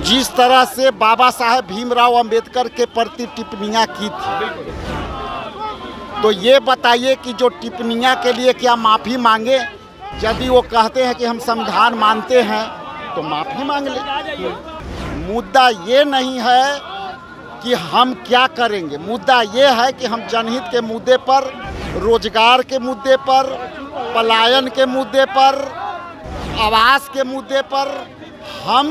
जिस तरह से बाबा साहेब भीमराव अंबेडकर के प्रति टिप्पणियां की थी, तो ये बताइए कि जो टिप्पणियां के लिए क्या माफ़ी मांगे? यदि वो कहते हैं कि हम संविधान मानते हैं तो माफ़ी मांग ले। मुद्दा ये नहीं है कि हम क्या करेंगे, मुद्दा ये है कि हम जनहित के मुद्दे पर, रोजगार के मुद्दे पर, पलायन के मुद्दे पर, आवास के मुद्दे पर हम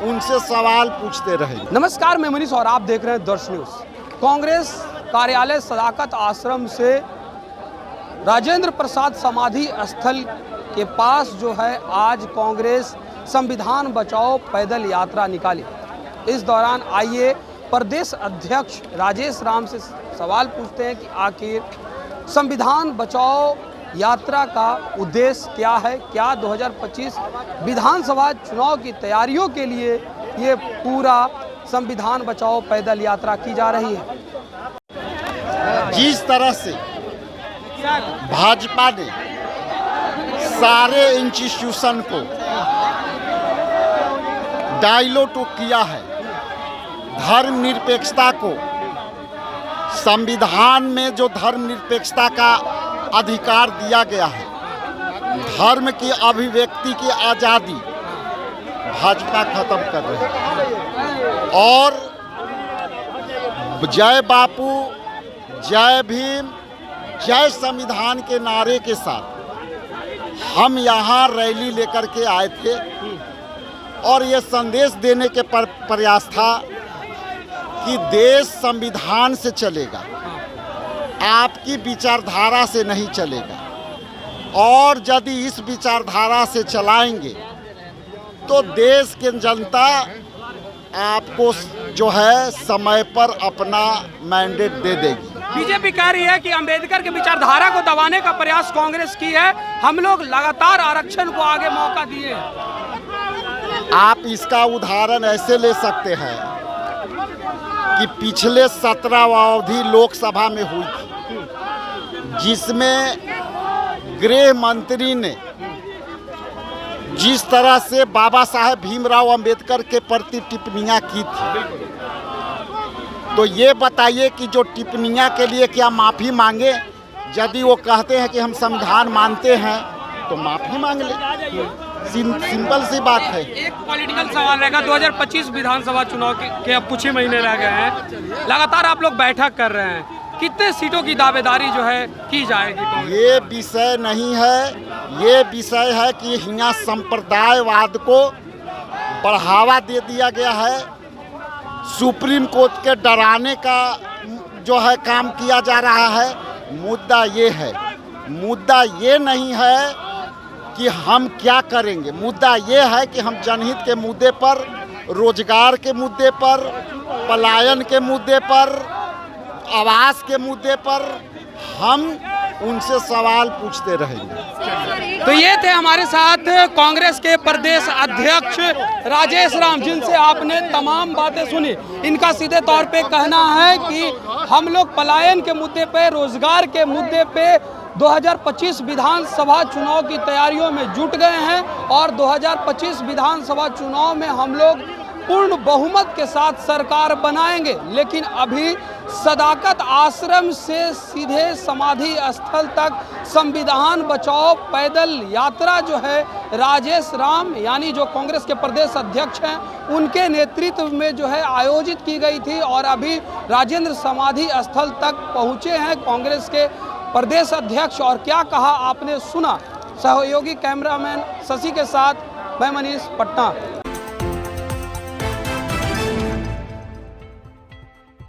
उनसे सवाल पूछते रहेंगे। नमस्कार, मैं मनीष और आप देख रहे हैं दर्श न्यूज़। कांग्रेस कार्यालय सदाकत आश्रम से राजेंद्र प्रसाद समाधि स्थल के पास जो है आज कांग्रेस संविधान बचाओ पैदल यात्रा निकाली। इस दौरान आइए प्रदेश अध्यक्ष राजेश राम से सवाल पूछते हैं कि आखिर संविधान बचाओ यात्रा का उद्देश्य क्या है, क्या 2025 विधानसभा चुनाव की तैयारियों के लिए ये पूरा संविधान बचाओ पैदल यात्रा की जा रही है। जिस तरह से भाजपा ने सारे इंस्टीट्यूशन को डाइल्यूट किया है, धर्मनिरपेक्षता को, संविधान में जो धर्मनिरपेक्षता का अधिकार दिया गया है, धर्म की अभिव्यक्ति की आज़ादी भाजपा खत्म कर रही है। और जय बापू, जय भीम, जय संविधान के नारे के साथ हम यहाँ रैली लेकर के आए थे और ये संदेश देने के प्रयास था कि देश संविधान से चलेगा, आपकी विचारधारा से नहीं चलेगा। और यदि इस विचारधारा से चलाएंगे तो देश की जनता आपको जो है समय पर अपना मैंडेट दे देगी। बीजेपी कह रही है कि अंबेडकर के विचारधारा को दबाने का प्रयास कांग्रेस की है, हम लोग लगातार आरक्षण को आगे मौका दिए। आप इसका उदाहरण ऐसे ले सकते हैं कि पिछले 17 अवधि लोकसभा में हुई थी, जिसमें गृह मंत्री ने जिस तरह से बाबा साहेब भीमराव अंबेडकर के प्रति टिप्पणियां की थी, तो ये बताइए कि जो टिप्पणियां के लिए क्या माफ़ी मांगे? यदि वो कहते हैं कि हम संविधान मानते हैं तो माफ़ी मांग ले। सिंपल सी बात है। एक पॉलिटिकल सवाल रहेगा, 2025 विधानसभा चुनाव के अब कुछ ही महीने रह गए हैं, लगातार आप लोग बैठक कर रहे हैं, कितने सीटों की दावेदारी जो है की जाएगी? ये विषय नहीं है, ये विषय है कि यहाँ संप्रदायवाद को बढ़ावा दे दिया गया है, सुप्रीम कोर्ट के डराने का जो है काम किया जा रहा है। मुद्दा ये है, मुद्दा ये नहीं है कि हम क्या करेंगे, मुद्दा ये है कि हम जनहित के मुद्दे पर, रोजगार के मुद्दे पर, पलायन के मुद्दे पर, आवास के मुद्दे पर हम उनसे सवाल पूछते रहेंगे। तो ये थे हमारे साथ कांग्रेस के प्रदेश अध्यक्ष राजेश राम, जिनसे आपने तमाम बातें सुनी। इनका सीधे तौर पे कहना है कि हम लोग पलायन के मुद्दे पे, रोजगार के मुद्दे पे 2025 विधानसभा चुनाव की तैयारियों में जुट गए हैं और 2025 विधानसभा चुनाव में हम लोग पूर्ण बहुमत के साथ सरकार बनाएंगे। लेकिन अभी सदाकत आश्रम से सीधे समाधि स्थल तक संविधान बचाओ पैदल यात्रा जो है राजेश राम यानी जो कांग्रेस के प्रदेश अध्यक्ष हैं, उनके नेतृत्व में जो है आयोजित की गई थी और अभी राजेंद्र समाधि स्थल तक पहुंचे हैं कांग्रेस के प्रदेश अध्यक्ष। और क्या कहा आपने सुना। सहयोगी कैमरामैन शशि के साथ मैं मनीष, पटना।